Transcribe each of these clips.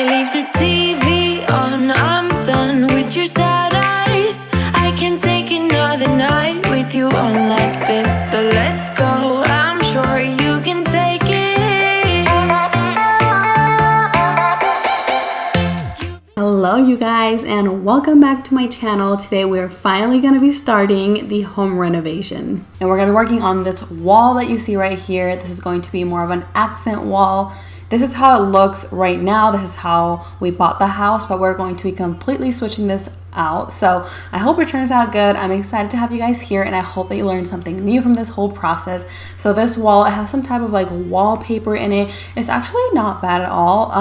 I leave the TV on, I'm done with your sad eyes. I can take another night with you on like this. So let's go, I'm sure you can take it. Hello you guys, and welcome back to my channel. Today we're finally going to be starting the home renovation, and we're going to be working on this wall that you see right here. This is going to be more of an accent wall. This is how it looks right now. This is how we bought the house, but we're going to be completely switching this out. So I hope it turns out good. I'm excited to have you guys here, and I hope that you learned something new from this whole process. So this wall, it has some type of like wallpaper in it. It's actually not bad at all,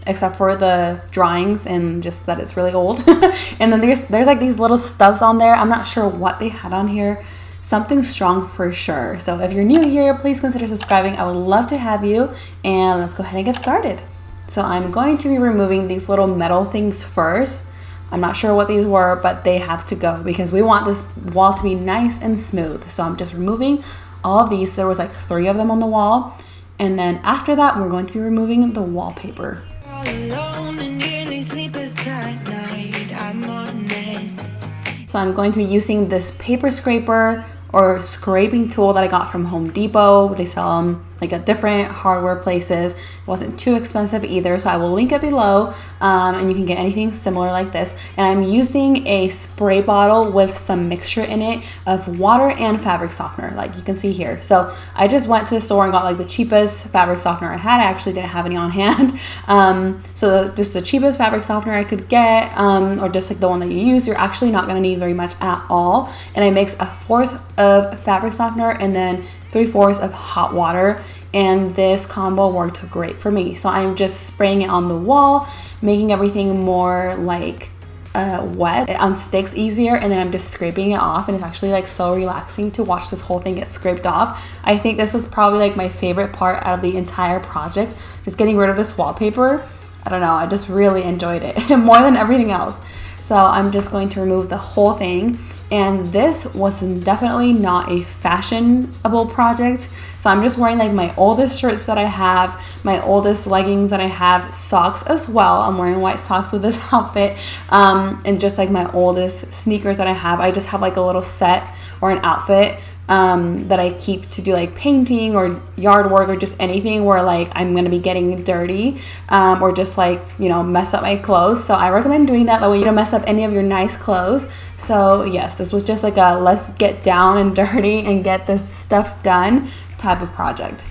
except for the drawings and just that it's really old. And then there's like these little stubs on there. I'm not sure what they had on here. Something strong for sure. So if you're new here, please consider subscribing. I would love to have you, and let's go ahead and get started. So I'm going to be removing these little metal things first. I'm not sure what these were, but they have to go because we want this wall to be nice and smooth. So I'm just removing all of these. There was like 3 of them on the wall. And then after that, we're going to be removing the wallpaper. So I'm going to be using this paper scraper or scraping tool that I got from Home Depot. They sell them like at different hardware places. It wasn't too expensive either, so I will link it below, and you can get anything similar like this. And I'm using a spray bottle with some mixture in it of water and fabric softener, like you can see here. So I just went to the store and got like the cheapest fabric softener I had. I actually didn't have any on hand, so just the cheapest fabric softener I could get, or just like the one that you use. You're actually not going to need very much at all. And I mix 1/4 of fabric softener and then 3/4 of hot water, and this combo worked great for me. So I'm just spraying it on the wall, making everything more like wet. It unsticks easier, and then I'm just scraping it off, and it's actually like so relaxing to watch this whole thing get scraped off. I think this was probably like my favorite part out of the entire project, just getting rid of this wallpaper. I don't know, I just really enjoyed it more than everything else. So I'm just going to remove the whole thing. And this was definitely not a fashionable project. So I'm just wearing like my oldest shirts that I have, my oldest leggings that I have, socks as well. I'm wearing white socks with this outfit, and just like my oldest sneakers that I have. I just have like a little set or an outfit that I keep to do like painting or yard work or just anything where like I'm gonna be getting dirty, or just like, you know, mess up my clothes. So I recommend doing that way you don't mess up any of your nice clothes. So yes, this was just like a let's get down and dirty and get this stuff done type of project.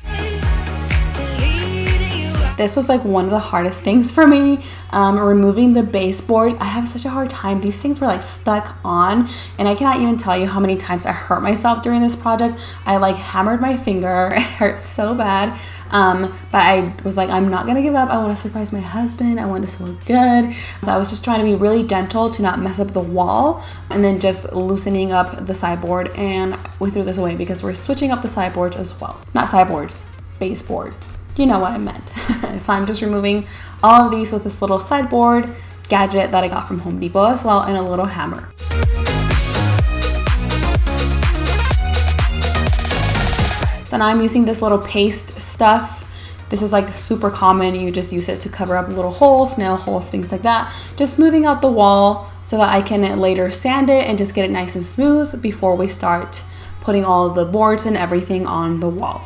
This was like one of the hardest things for me, removing the baseboards. I have such a hard time. These things were like stuck on, and I cannot even tell you how many times I hurt myself during this project. I like hammered my finger. It hurt so bad. But I was like, I'm not gonna give up. I want to surprise my husband. I want this to look good. So I was just trying to be really gentle to not mess up the wall, and then just loosening up the sideboard, and we threw this away because we're switching up the sideboards as well. Not sideboards, baseboards. You know what I meant. So I'm just removing all of these with this little sideboard gadget that I got from Home Depot as well, and a little hammer. So now I'm using this little paste stuff. This is like super common. You just use it to cover up little holes, nail holes, things like that. Just smoothing out the wall so that I can later sand it and just get it nice and smooth before we start putting all of the boards and everything on the wall.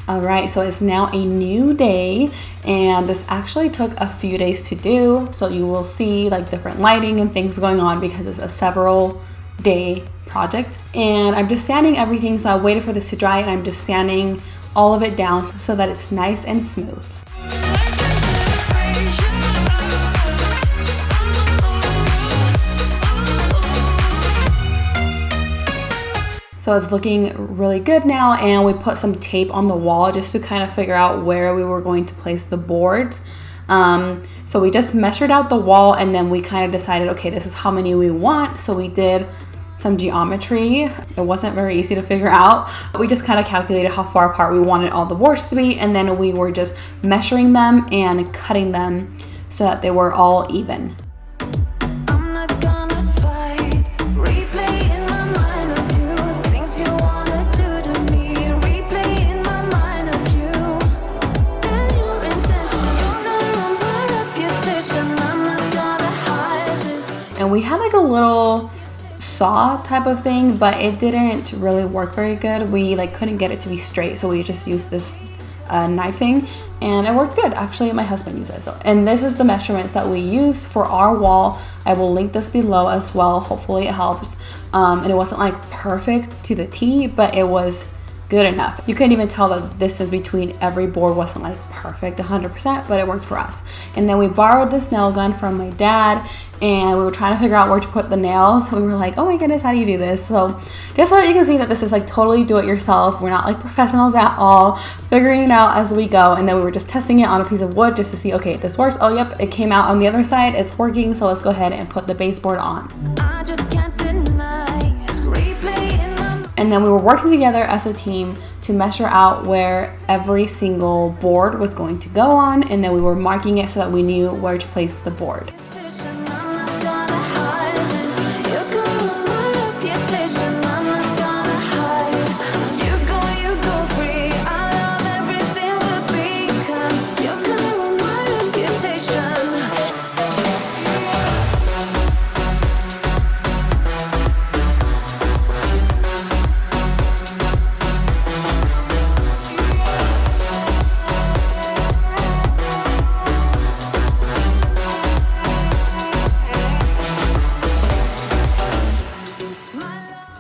Alright, so it's now a new day, and this actually took a few days to do. So you will see like different lighting and things going on because it's a several day project. And I'm just sanding everything, so I waited for this to dry, and I'm just sanding all of it down so that it's nice and smooth. So it's looking really good now, and we put some tape on the wall just to kind of figure out where we were going to place the boards. So we just measured out the wall, and then we kind of decided, okay, this is how many we want. So we did some geometry. It wasn't very easy to figure out. We just kind of calculated how far apart we wanted all the boards to be, and then we were just measuring them and cutting them so that they were all even. I'm not gonna fight. and we had like a little saw type of thing, but it didn't really work very good. We like couldn't get it to be straight, so we just used this knife thing, and it worked good. Actually, my husband used it. So, and this is the measurements that we used for our wall. I will link this below as well. Hopefully it helps. And it wasn't like perfect to the T, but it was good enough. You couldn't even tell the distance between every board wasn't like perfect 100%, but it worked for us. And then we borrowed this nail gun from my dad, and we were trying to figure out where to put the nails. We were like, oh my goodness, how do you do this? So just so that you can see that this is like totally do it yourself. We're not like professionals at all, figuring it out as we go. And then we were just testing it on a piece of wood just to see, okay, this works. Oh yep, it came out on the other side, it's working. So let's go ahead and put the baseboard on. I just can't deny replaying my. And then we were working together as a team to measure out where every single board was going to go on, and then we were marking it so that we knew where to place the board.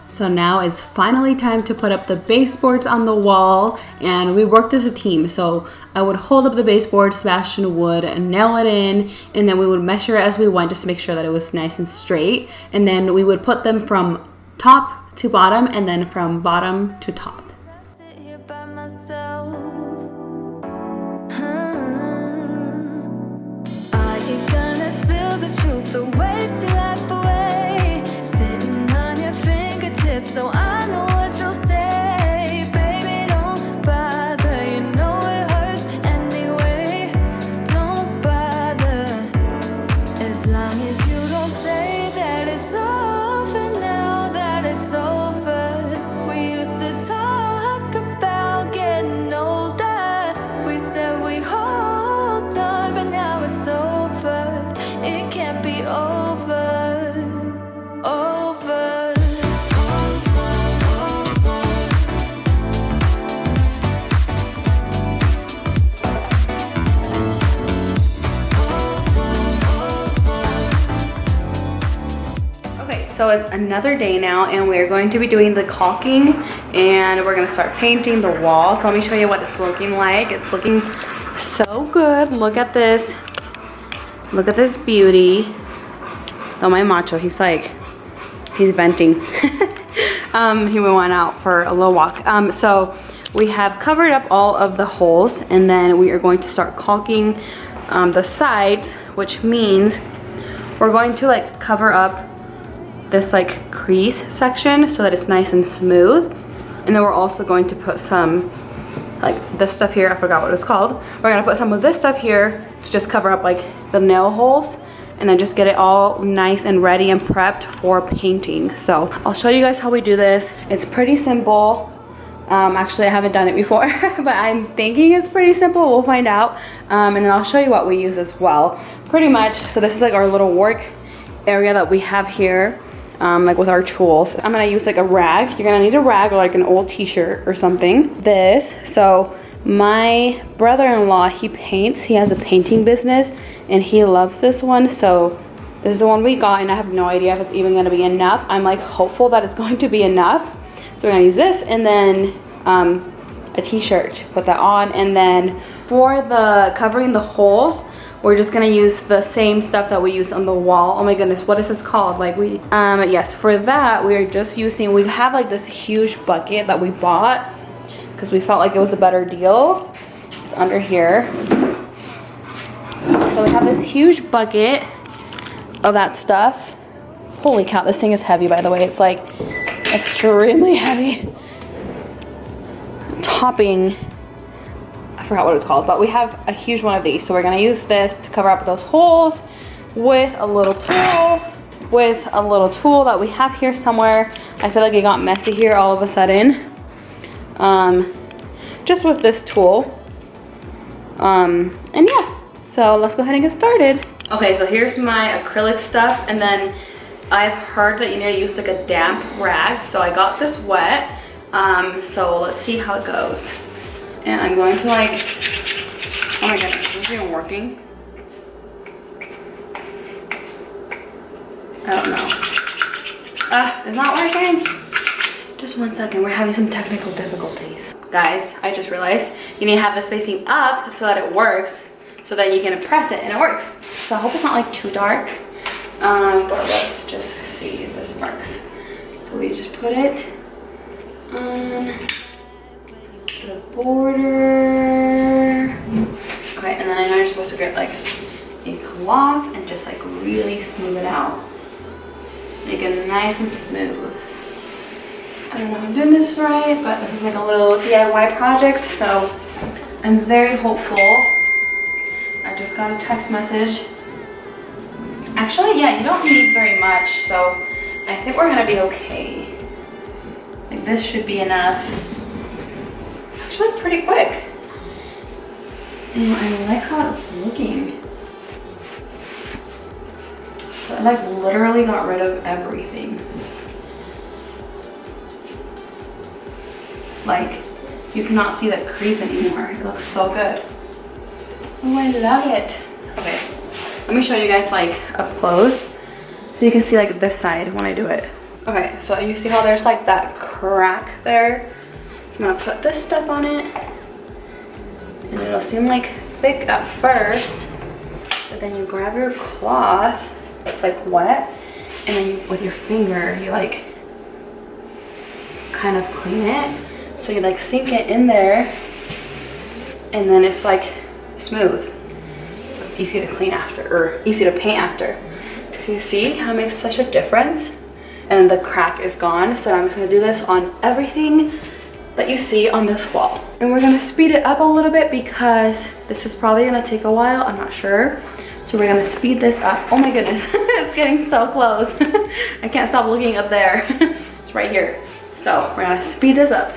So now it's finally time to put up the baseboards on the wall, and we worked as a team. So I would hold up the baseboard, Sebastian would nail it in, and then we would measure it as we went just to make sure that it was nice and straight. And then we would put them from top to bottom and then from bottom to top. I sit here by myself. Are you gonna spill the truth or waste your life away? Sitting on your fingertips, so I know what you'll say. Baby, don't bother. You know it hurts anyway. Don't bother. As long as you don't say that it's over now, that it's over. We used to talk about getting older. We said we hold on, but now it's over. It can't be over. Over. Okay, so it's another day now, and we're going to be doing the caulking, and we're gonna start painting the wall. So let me show you what it's looking like. It's looking so good. Look at this. Look at this beauty. Oh, my macho, he's venting. He went out for a little walk. So we have covered up all of the holes, and then we are going to start caulking the sides, which means we're going to like cover up this like crease section so that it's nice and smooth. And then we're also going to put some like this stuff here, I forgot what it's called. We're gonna put some of this stuff here to just cover up like the nail holes, and then just get it all nice and ready and prepped for painting. So I'll show you guys how we do this. It's pretty simple. Actually, I haven't done it before, but I'm thinking it's pretty simple. We'll find out. And then I'll show you what we use as well. Pretty much, so this is like our little work area that we have here, like with our tools. I'm gonna use like a rag. You're gonna need a rag or like an old t-shirt or something. This, so my brother-in-law, he paints. He has a painting business, and he loves this one. So this is the one we got, and I have no idea if it's even gonna be enough. I'm like hopeful that it's going to be enough. So we're gonna use this, and then a t-shirt, put that on. And then for the covering the holes, we're just gonna use the same stuff that we use on the wall. Oh my goodness, what is this called? Like yes, for that we are just using, we have like this huge bucket that we bought because we felt like it was a better deal. It's under here. So we have this huge bucket of that stuff. Holy cow, this thing is heavy, by the way. It's like extremely heavy. Topping, I forgot what it's called, but we have a huge one of these. So we're gonna use this to cover up those holes with a little tool, that we have here somewhere. I feel like it got messy here all of a sudden. Just with this tool. And yeah, so let's go ahead and get started. Okay, so here's my acrylic stuff, and then I've heard that you need to use like a damp rag, so I got this wet. So let's see how it goes. And I'm going to like, oh my goodness, is this even working? I don't know. It's not working. Just 1 second, we're having some technical difficulties. Guys, I just realized you need to have this facing up so that it works, so then you can press it and it works. So I hope it's not like too dark, but let's just see if this works. So we just put it on the border. Okay, and then I know you're supposed to get like a cloth and just like really smooth it out. Make it nice and smooth. I don't know if I'm doing this right, but this is like a little DIY project, so I'm very hopeful. I just got a text message. Actually, yeah, you don't need very much, so I think we're gonna be okay. Like this should be enough. It's actually pretty quick. And I like how it's looking. So I like literally got rid of everything. Like, you cannot see that crease anymore. It looks so good. Oh, I love it. Okay, let me show you guys like up close so you can see like this side when I do it. Okay, so you see how there's like that crack there? So I'm gonna put this stuff on it, and it'll seem like thick at first, but then you grab your cloth that's like wet, and then you, with your finger, you like kind of clean it. So you like sink it in there, and then it's like smooth. So it's easy to clean after, or easy to paint after. So you see how it makes such a difference? And the crack is gone. So I'm just gonna do this on everything that you see on this wall. And we're gonna speed it up a little bit because this is probably gonna take a while, I'm not sure. So we're gonna speed this up. Oh my goodness, it's getting so close. I can't stop looking up there. It's right here. So we're gonna speed this up.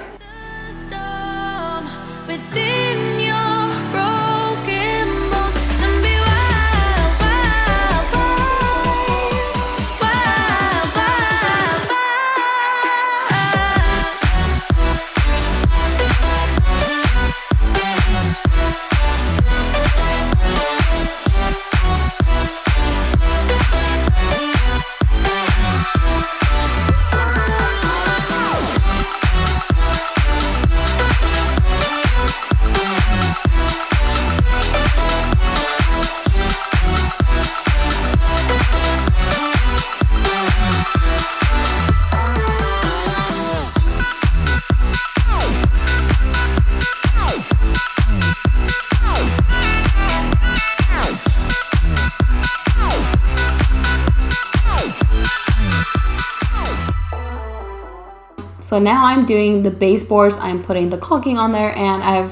So now I'm doing the baseboards. I'm putting the caulking on there, and I'm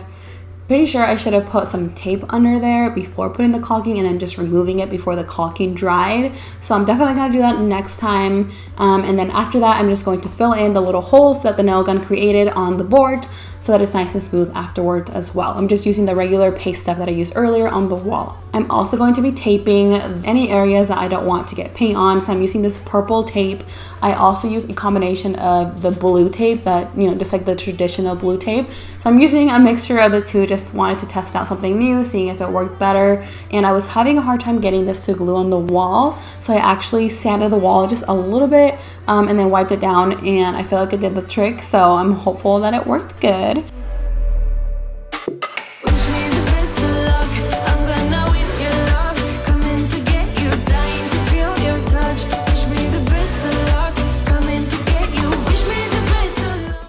pretty sure I should have put some tape under there before putting the caulking and then just removing it before the caulking dried. So I'm definitely going to do that next time. And then after that, I'm just going to fill in the little holes that the nail gun created on the board so that it's nice and smooth afterwards as well. I'm just using the regular paste stuff that I used earlier on the wall. I'm also going to be taping any areas that I don't want to get paint on. So I'm using this purple tape. I also use a combination of the blue tape that, you know, just like the traditional blue tape. So I'm using a mixture of the two, just wanted to test out something new, seeing if it worked better. And I was having a hard time getting this to glue on the wall. So I actually sanded the wall just a little bit and then wiped it down, and I feel like it did the trick. So I'm hopeful that it worked good.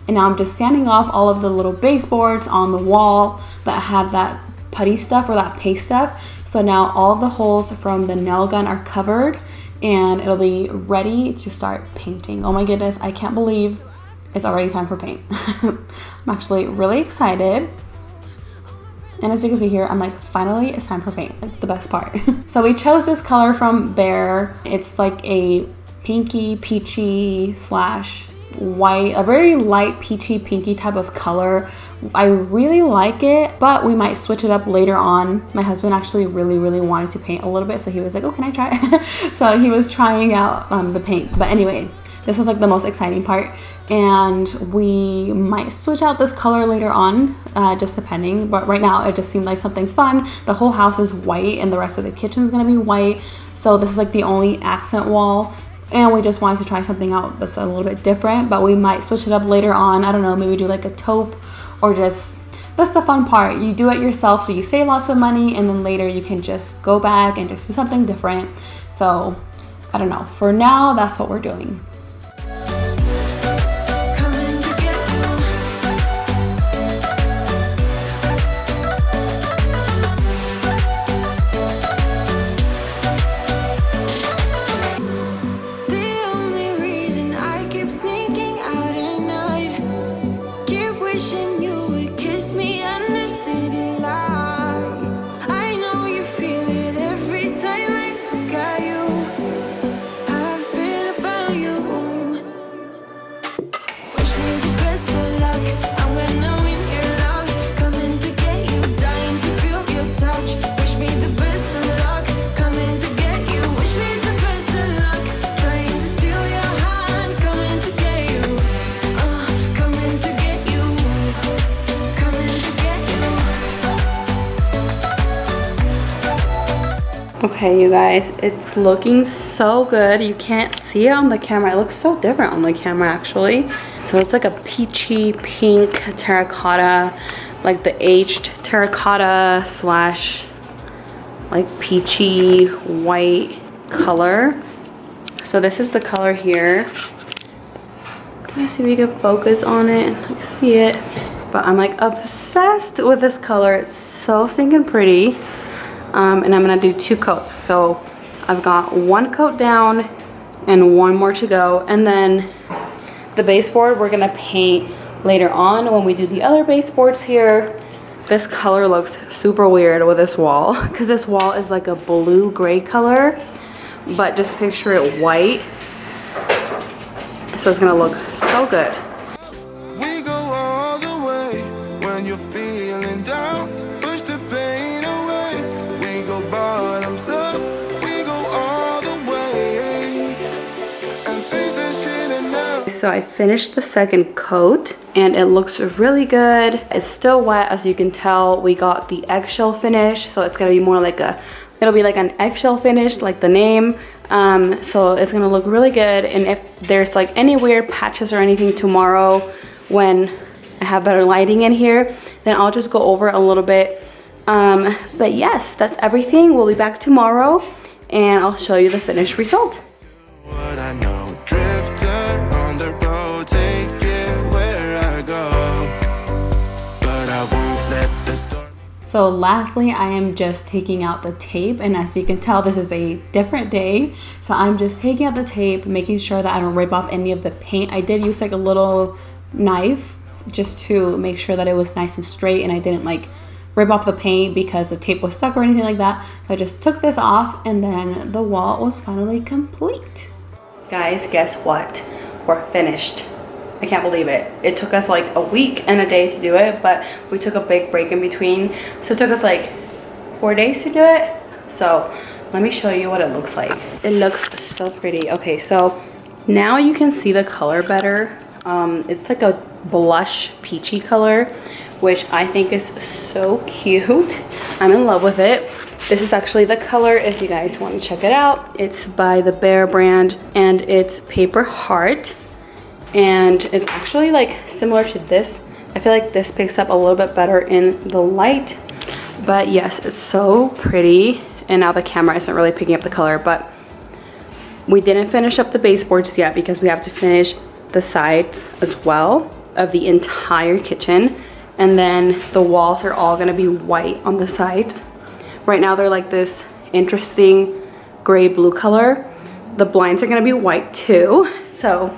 And now I'm just sanding off all of the little baseboards on the wall that have that putty stuff or that paste stuff. So now all of the holes from the nail gun are covered, and it'll be ready to start painting. Oh my goodness, I can't believe it's already time for paint. I'm actually really excited. And as you can see here, I'm like, finally it's time for paint, like the best part. So we chose this color from Behr. It's like a pinky, peachy slash white, a very light peachy pinky type of color I really like it, but we might switch it up later on. My husband actually really wanted to paint a little bit, so he was like, oh, can I try? So he was trying out the paint. But anyway, this was like the most exciting part, and we might switch out this color later on, just depending. But right now it just seemed like something fun. The whole house is white and the rest of the kitchen is gonna be white, so this is like the only accent wall, and we just wanted to try something out that's a little bit different. But we might switch it up later on. I don't know, maybe do like a taupe, or just, that's the fun part, you do it yourself, so you save lots of money, and then later you can just go back and just do something different. So I don't know, for now that's what we're doing. Okay, you guys, it's looking so good. You can't see it on the camera. It looks so different on the camera, actually. So it's like a peachy pink terracotta, like the aged terracotta slash like peachy white color. So this is the color here. Let's see if we can focus on it. I can see it. But I'm like obsessed with this color. It's so stinking pretty. And I'm gonna do 2 coats. So I've got 1 coat down and 1 more to go. And then the baseboard we're gonna paint later on when we do the other baseboards here. This color looks super weird with this wall, because this wall is like a blue gray color, but just picture it white. So it's gonna look so good. We go all the way when you're feeling down. Push the pain away. We go bottoms up. We go all the way and face this shit and now. So I finished the second coat and it looks really good. It's still wet, as you can tell. We got the eggshell finish, so it's gonna be more like it'll be like an eggshell finish, like the name. So it's gonna look really good. And if there's like any weird patches or anything tomorrow when I have better lighting in here, then I'll just go over it a little bit. But yes, that's everything. We'll be back tomorrow and I'll show you the finished result. What I know, drifter on the road, take it where I go, but I won't let the storm. So lastly, I am just taking out the tape, and as you can tell, this is a different day. So I'm just taking out the tape, making sure that I don't rip off any of the paint. I did use like a little knife just to make sure that it was nice and straight and I didn't like rip off the paint because the tape was stuck or anything like that. So I just took this off and then the wall was finally complete. Guys, guess what? We're finished. I can't believe it. It took us like a week and a day to do it, but we took a big break in between. So it took us like 4 days to do it. So let me show you what it looks like. It looks so pretty. Okay, so now you can see the color better. It's like a blush peachy color, which I think is so cute. I'm in love with it. This is actually the color if you guys want to check it out. It's by the Behr brand and it's Paper Heart. And it's actually like similar to this. I feel like this picks up a little bit better in the light. But yes, it's so pretty. And now the camera isn't really picking up the color, but we didn't finish up the baseboards yet because we have to finish the sides as well of the entire kitchen. And then the walls are all gonna be white on the sides. Right now they're like this interesting gray blue color. The blinds are gonna be white too. So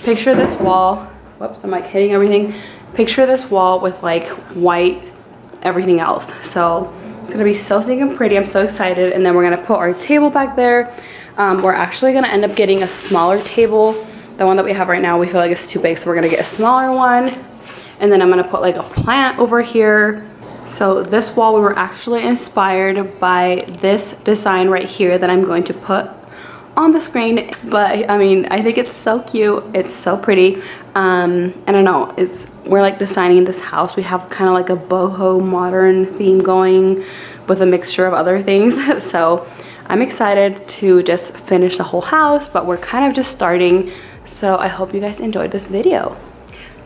picture this wall, whoops, I'm like hitting everything. Picture this wall with like white everything else. So it's gonna be so stinking pretty. I'm so excited. And then we're gonna put our table back there. We're actually gonna end up getting a smaller table. The one that we have right now, we feel like it's too big, so we're gonna get a smaller one. And then I'm gonna put like a plant over here. So this wall, we were actually inspired by this design right here that I'm going to put on the screen. But I mean, I think it's so cute. It's so pretty. I don't know, we're like designing this house. We have kind of like a boho modern theme going with a mixture of other things. So I'm excited to just finish the whole house, but we're kind of just starting. So I hope you guys enjoyed this video.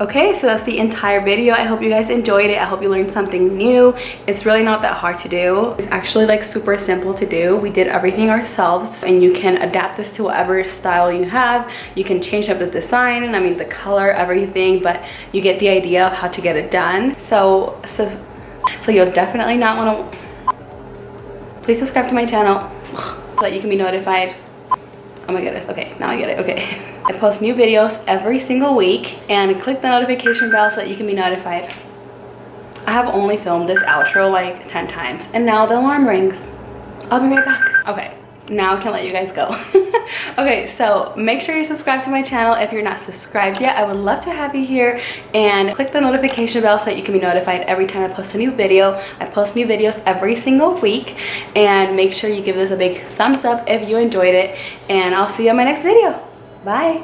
Okay, so that's the entire video. I hope you guys enjoyed it. I hope you learned something new. It's really not that hard to do. It's actually like super simple to do. We did everything ourselves, and you can adapt this to whatever style you have. You can change up the design, I mean the color, everything, but you get the idea of how to get it done. So you'll definitely not want to... Please subscribe to my channel so that you can be notified. Oh my goodness, okay, now I get it, okay. I post new videos every single week, and click the notification bell so that you can be notified. I have only filmed this outro like 10 times, and now the alarm rings. I'll be right back. Okay, now I can let you guys go. Okay, so make sure you subscribe to my channel if you're not subscribed yet. I would love to have you here, and click the notification bell so that you can be notified every time I post a new video. I post new videos every single week, and make sure you give this a big thumbs up if you enjoyed it, and I'll see you in my next video. Bye.